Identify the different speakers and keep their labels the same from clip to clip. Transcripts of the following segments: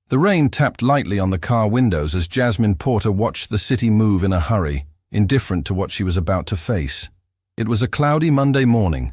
Speaker 1: The rain tapped lightly on the car windows as Jasmine Porter watched the city move in a hurry, indifferent to what she was about to face. It was a cloudy Monday morning,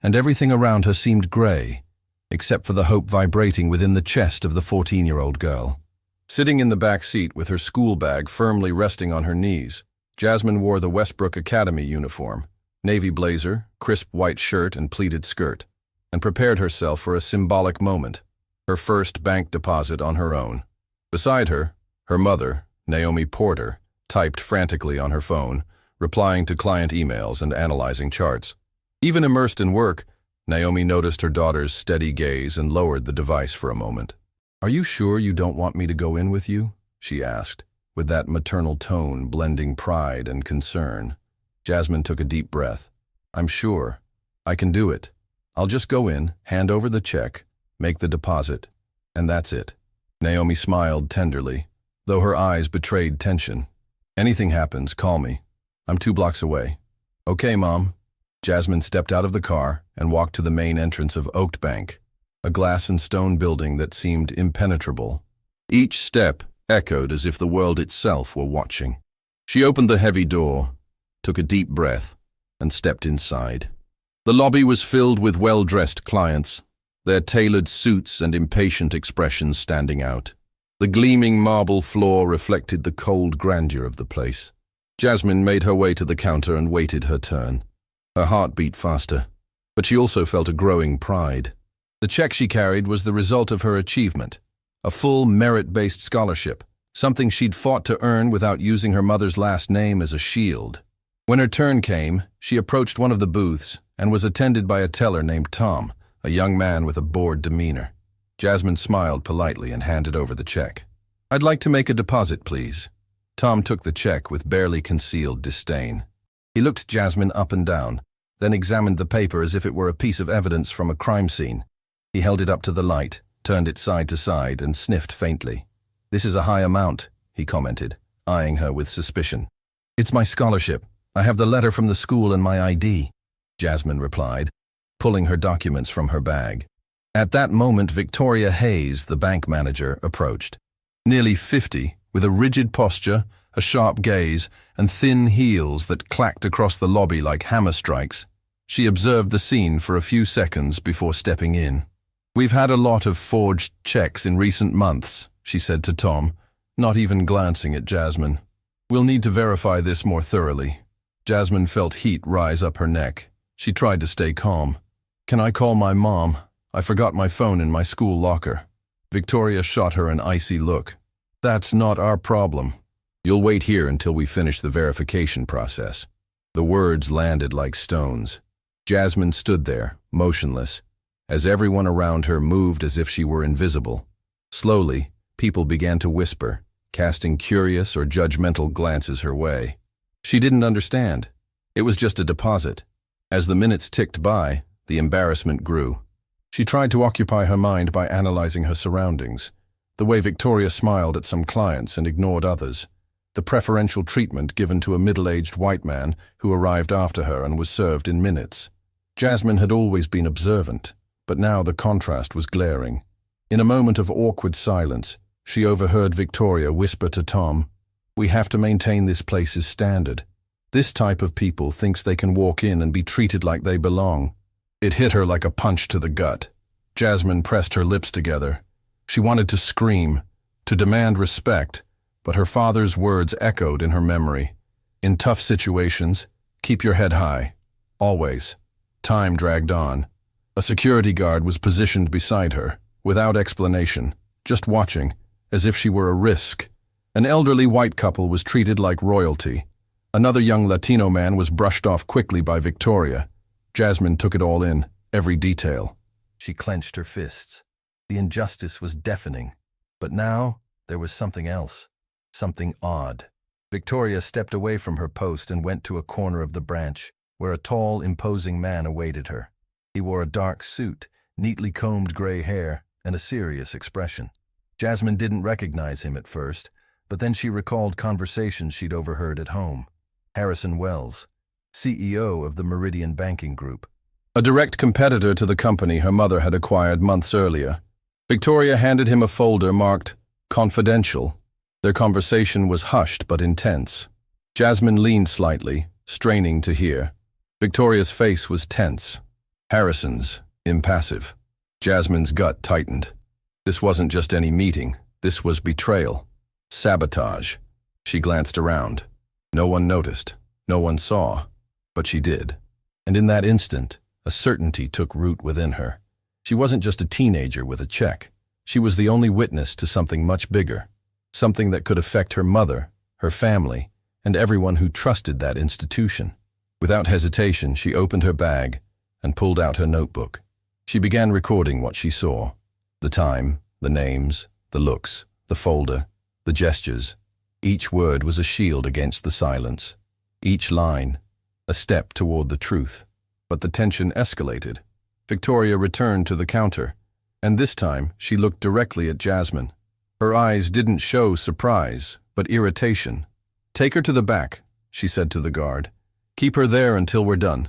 Speaker 1: and everything around her seemed grey, except for the hope vibrating within the chest of the 14-year-old girl. Sitting in the back seat with her school bag firmly resting on her knees, Jasmine wore the Westbrook Academy uniform, navy blazer, crisp white shirt, and pleated skirt, and prepared herself for a symbolic moment, her first bank deposit on her own. Beside her, her mother, Naomi Porter, typed frantically on her phone, replying to client emails and analyzing charts. Even immersed in work, Naomi noticed her daughter's steady gaze and lowered the device for a moment. "Are you sure you don't want me to go in with you?" she asked, with that maternal tone blending pride and concern. Jasmine took a deep breath. "I'm sure. I can do it. I'll just go in, hand over the check, make the deposit, and that's it." Naomi smiled tenderly, though her eyes betrayed tension. "Anything happens, call me. I'm 2 blocks away." "Okay, Mom." Jasmine stepped out of the car and walked to the main entrance of Oak Bank, a glass and stone building that seemed impenetrable. Each step echoed as if the world itself were watching. She opened the heavy door, took a deep breath, and stepped inside. The lobby was filled with well-dressed clients, their tailored suits and impatient expressions standing out. The gleaming marble floor reflected the cold grandeur of the place. Jasmine made her way to the counter and waited her turn. Her heart beat faster, but she also felt a growing pride. The check she carried was the result of her achievement, a full merit-based scholarship, something she'd fought to earn without using her mother's last name as a shield. When her turn came, she approached one of the booths and was attended by a teller named Tom, a young man with a bored demeanor. Jasmine smiled politely and handed over the check. "I'd like to make a deposit, please." Tom took the check with barely concealed disdain. He looked Jasmine up and down, then examined the paper as if it were a piece of evidence from a crime scene. He held it up to the light, turned it side to side, and sniffed faintly. "This is a high amount," he commented, eyeing her with suspicion. "It's my scholarship. I have the letter from the school and my ID," Jasmine replied, pulling her documents from her bag. At that moment, Victoria Hayes, the bank manager, approached. Nearly 50, with a rigid posture, a sharp gaze, and thin heels that clacked across the lobby like hammer strikes, she observed the scene for a few seconds before stepping in. "We've had a lot of forged checks in recent months," she said to Tom, not even glancing at Jasmine. "We'll need to verify this more thoroughly." Jasmine felt heat rise up her neck. She tried to stay calm. "Can I call my mom? I forgot my phone in my school locker." Victoria shot her an icy look. "That's not our problem. You'll wait here until we finish the verification process." The words landed like stones. Jasmine stood there, motionless, as everyone around her moved as if she were invisible. Slowly, people began to whisper, casting curious or judgmental glances her way. She didn't understand. It was just a deposit. As the minutes ticked by, the embarrassment grew. She tried to occupy her mind by analyzing her surroundings, the way Victoria smiled at some clients and ignored others, the preferential treatment given to a middle-aged white man who arrived after her and was served in minutes. Jasmine had always been observant, but now the contrast was glaring. In a moment of awkward silence, she overheard Victoria whisper to Tom, "We have to maintain this place's standard. This type of people thinks they can walk in and be treated like they belong." It hit her like a punch to the gut. Jasmine pressed her lips together. She wanted to scream, to demand respect, but her father's words echoed in her memory. "In tough situations, keep your head high. Always." Time dragged on. A security guard was positioned beside her, without explanation, just watching, as if she were a risk. An elderly white couple was treated like royalty. Another young Latino man was brushed off quickly by Victoria. Jasmine took it all in, every detail. She clenched her fists. The injustice was deafening. But now, there was something else. Something odd. Victoria stepped away from her post and went to a corner of the branch, where a tall, imposing man awaited her. He wore a dark suit, neatly combed gray hair, and a serious expression. Jasmine didn't recognize him at first, but then she recalled conversations she'd overheard at home. Harrison Wells, CEO of the Meridian Banking Group, a direct competitor to the company her mother had acquired months earlier. Victoria handed him a folder marked Confidential. Their conversation was hushed but intense. Jasmine leaned slightly, straining to hear. Victoria's face was tense. Harrison's, impassive. Jasmine's gut tightened. This wasn't just any meeting. This was betrayal. Sabotage. She glanced around. No one noticed. No one saw. But she did. And in that instant, a certainty took root within her. She wasn't just a teenager with a check. She was the only witness to something much bigger. Something that could affect her mother, her family, and everyone who trusted that institution. Without hesitation, she opened her bag and pulled out her notebook. She began recording what she saw. The time, the names, the looks, the folder, the gestures. Each word was a shield against the silence. Each line, a step toward the truth. But the tension escalated. Victoria returned to the counter, and this time she looked directly at Jasmine. Her eyes didn't show surprise, but irritation. "Take her to the back," she said to the guard. "Keep her there until we're done."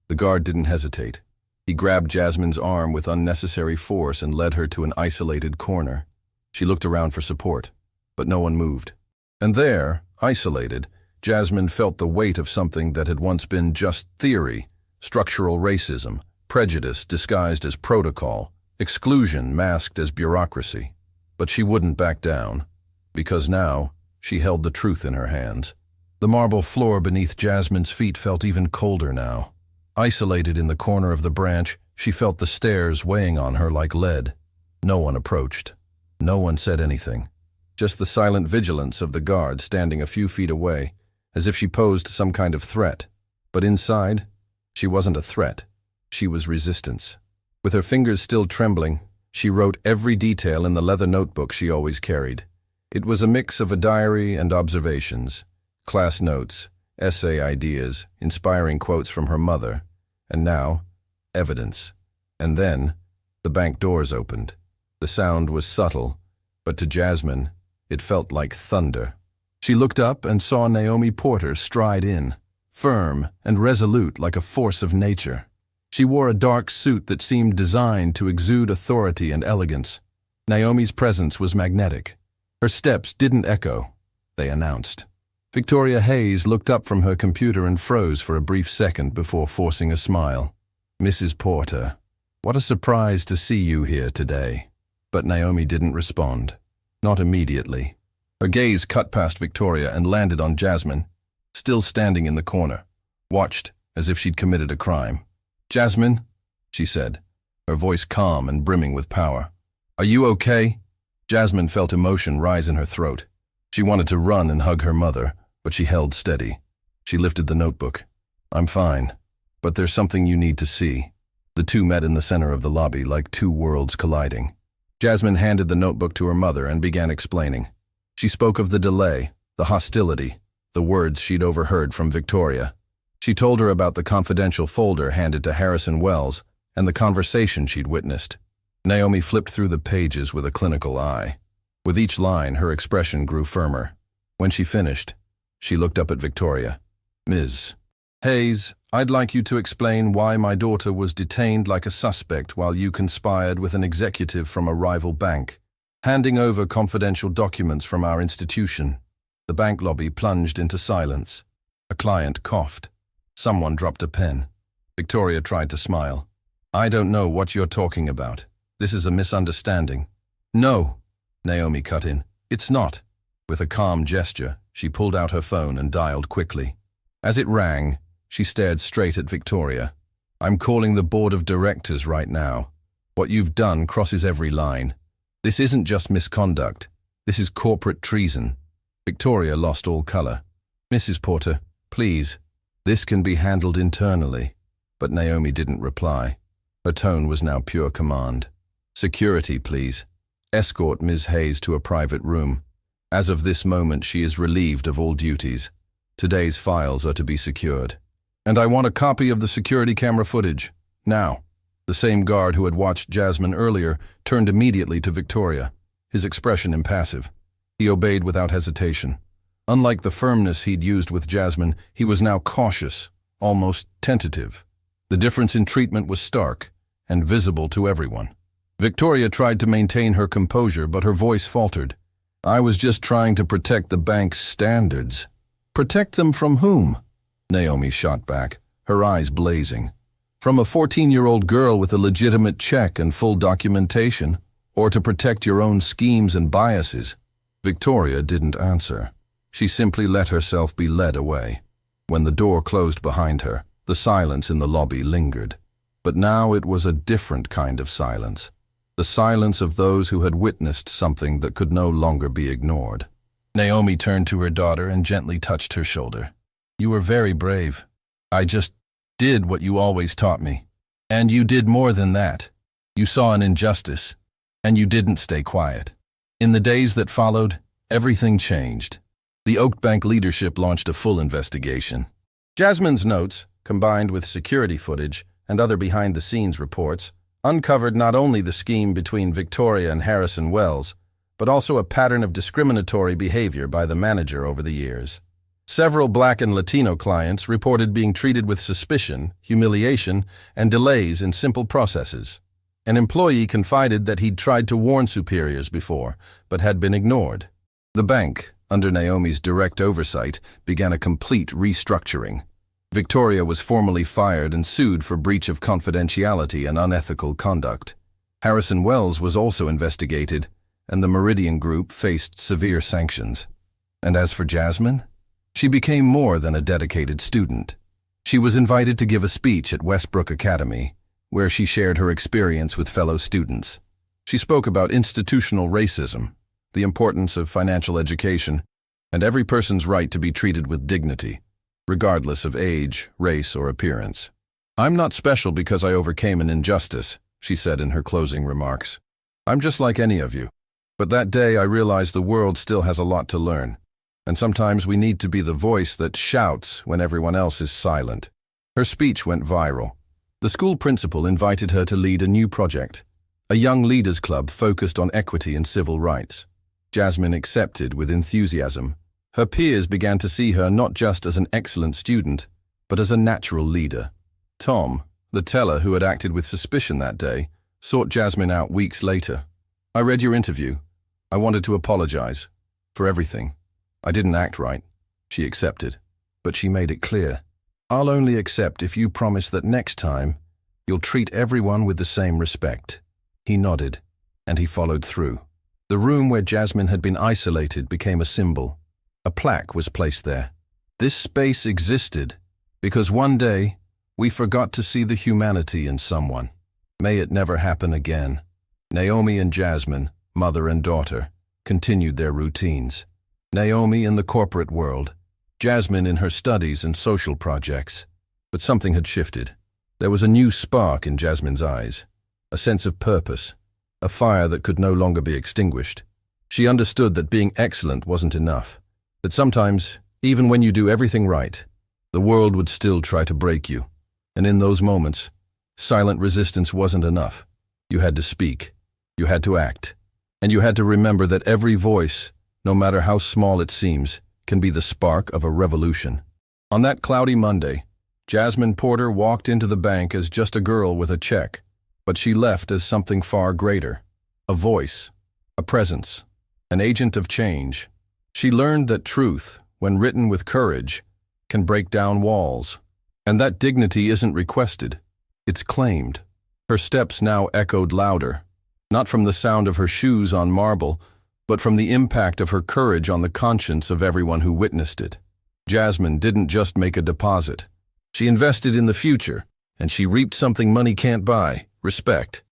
Speaker 1: The guard didn't hesitate. He grabbed Jasmine's arm with unnecessary force and led her to an isolated corner. She looked around for support, but no one moved. And there, isolated, Jasmine felt the weight of something that had once been just theory, structural racism, prejudice disguised as protocol, exclusion masked as bureaucracy. But she wouldn't back down, because now she held the truth in her hands. The marble floor beneath Jasmine's feet felt even colder now. Isolated in the corner of the branch, she felt the stairs weighing on her like lead. No one approached. No one said anything. Just the silent vigilance of the guard standing a few feet away, as if she posed some kind of threat. But inside, she wasn't a threat. She was resistance. With her fingers still trembling, she wrote every detail in the leather notebook she always carried. It was a mix of a diary and observations, class notes, essay ideas, inspiring quotes from her mother, and now, evidence. And then, the bank doors opened. The sound was subtle, but to Jasmine, it felt like thunder. She looked up and saw Naomi Porter stride in, firm and resolute like a force of nature. She wore a dark suit that seemed designed to exude authority and elegance. Naomi's presence was magnetic. Her steps didn't echo. They announced. Victoria Hayes looked up from her computer and froze for a brief second before forcing a smile. "Mrs. Porter, what a surprise to see you here today." But Naomi didn't respond. Not immediately. Her gaze cut past Victoria and landed on Jasmine, still standing in the corner, watched as if she'd committed a crime. "Jasmine," she said, her voice calm and brimming with power. "Are you okay?" Jasmine felt emotion rise in her throat. She wanted to run and hug her mother, but she held steady. She lifted the notebook. "I'm fine, but there's something you need to see." The two met in the center of the lobby like two worlds colliding. Jasmine handed the notebook to her mother and began explaining. She spoke of the delay, the hostility, the words she'd overheard from Victoria. She told her about the confidential folder handed to Harrison Wells and the conversation she'd witnessed. Naomi flipped through the pages with a clinical eye. With each line, her expression grew firmer. When she finished, she looked up at Victoria. "Ms. Hayes, I'd like you to explain why my daughter was detained like a suspect while you conspired with an executive from a rival bank, handing over confidential documents from our institution." The bank lobby plunged into silence. A client coughed. Someone dropped a pen. Victoria tried to smile. "I don't know what you're talking about. This is a misunderstanding." "No," Naomi cut in. "It's not." With a calm gesture, she pulled out her phone and dialed quickly. As it rang, she stared straight at Victoria. "I'm calling the board of directors right now. What you've done crosses every line. This isn't just misconduct. This is corporate treason." Victoria lost all color. "Mrs. Porter, please. This can be handled internally." But Naomi didn't reply. Her tone was now pure command. "Security, please. Escort Ms. Hayes to a private room. As of this moment, she is relieved of all duties. Today's files are to be secured. And I want a copy of the security camera footage. Now." The same guard who had watched Jasmine earlier turned immediately to Victoria, his expression impassive. He obeyed without hesitation. Unlike the firmness he'd used with Jasmine, he was now cautious, almost tentative. The difference in treatment was stark and visible to everyone. Victoria tried to maintain her composure, but her voice faltered. I was just trying to protect the bank's standards. Protect them from whom? Naomi shot back, her eyes blazing. From a 14-year-old girl with a legitimate check and full documentation, or to protect your own schemes and biases? Victoria didn't answer. She simply let herself be led away. When the door closed behind her, the silence in the lobby lingered. But now it was a different kind of silence. The silence of those who had witnessed something that could no longer be ignored. Naomi turned to her daughter and gently touched her shoulder. You were very brave. I just did what you always taught me. And you did more than that. You saw an injustice, and you didn't stay quiet. In the days that followed, everything changed. The Oak Bank leadership launched a full investigation. Jasmine's notes, combined with security footage and other behind-the-scenes reports, uncovered not only the scheme between Victoria and Harrison Wells, but also a pattern of discriminatory behavior by the manager over the years. Several Black and Latino clients reported being treated with suspicion, humiliation, and delays in simple processes. An employee confided that he'd tried to warn superiors before, but had been ignored. The bank, under Naomi's direct oversight, began a complete restructuring. Victoria was formally fired and sued for breach of confidentiality and unethical conduct. Harrison Wells was also investigated, and the Meridian Group faced severe sanctions. And as for Jasmine, she became more than a dedicated student. She was invited to give a speech at Westbrook Academy, where she shared her experience with fellow students. She spoke about institutional racism, the importance of financial education, and every person's right to be treated with dignity, regardless of age, race, or appearance. I'm not special because I overcame an injustice, she said in her closing remarks. I'm just like any of you. But that day I realized the world still has a lot to learn, and sometimes we need to be the voice that shouts when everyone else is silent. Her speech went viral. The school principal invited her to lead a new project, a young leaders club focused on equity and civil rights. Jasmine accepted with enthusiasm. Her peers began to see her not just as an excellent student, but as a natural leader. Tom, the teller who had acted with suspicion that day, sought Jasmine out weeks later. I read your interview. I wanted to apologize for everything. I didn't act right. She accepted, but she made it clear. I'll only accept if you promise that next time you'll treat everyone with the same respect. He nodded, and he followed through. The room where Jasmine had been isolated became a symbol. A plaque was placed there. This space existed because one day we forgot to see the humanity in someone. May it never happen again. Naomi and Jasmine, mother and daughter, continued their routines. Naomi in the corporate world, Jasmine in her studies and social projects. But something had shifted. There was a new spark in Jasmine's eyes, a sense of purpose, a fire that could no longer be extinguished. She understood that being excellent wasn't enough, that sometimes, even when you do everything right, the world would still try to break you. And in those moments, silent resistance wasn't enough. You had to speak, you had to act, and you had to remember that every voice, no matter how small it seems, can be the spark of a revolution. On that cloudy Monday, Jasmine Porter walked into the bank as just a girl with a check, but she left as something far greater. A voice, a presence, an agent of change. She learned that truth, when written with courage, can break down walls, and that dignity isn't requested, it's claimed. Her steps now echoed louder, not from the sound of her shoes on marble, but from the impact of her courage on the conscience of everyone who witnessed it. Jasmine didn't just make a deposit. She invested in the future, and she reaped something money can't buy: respect.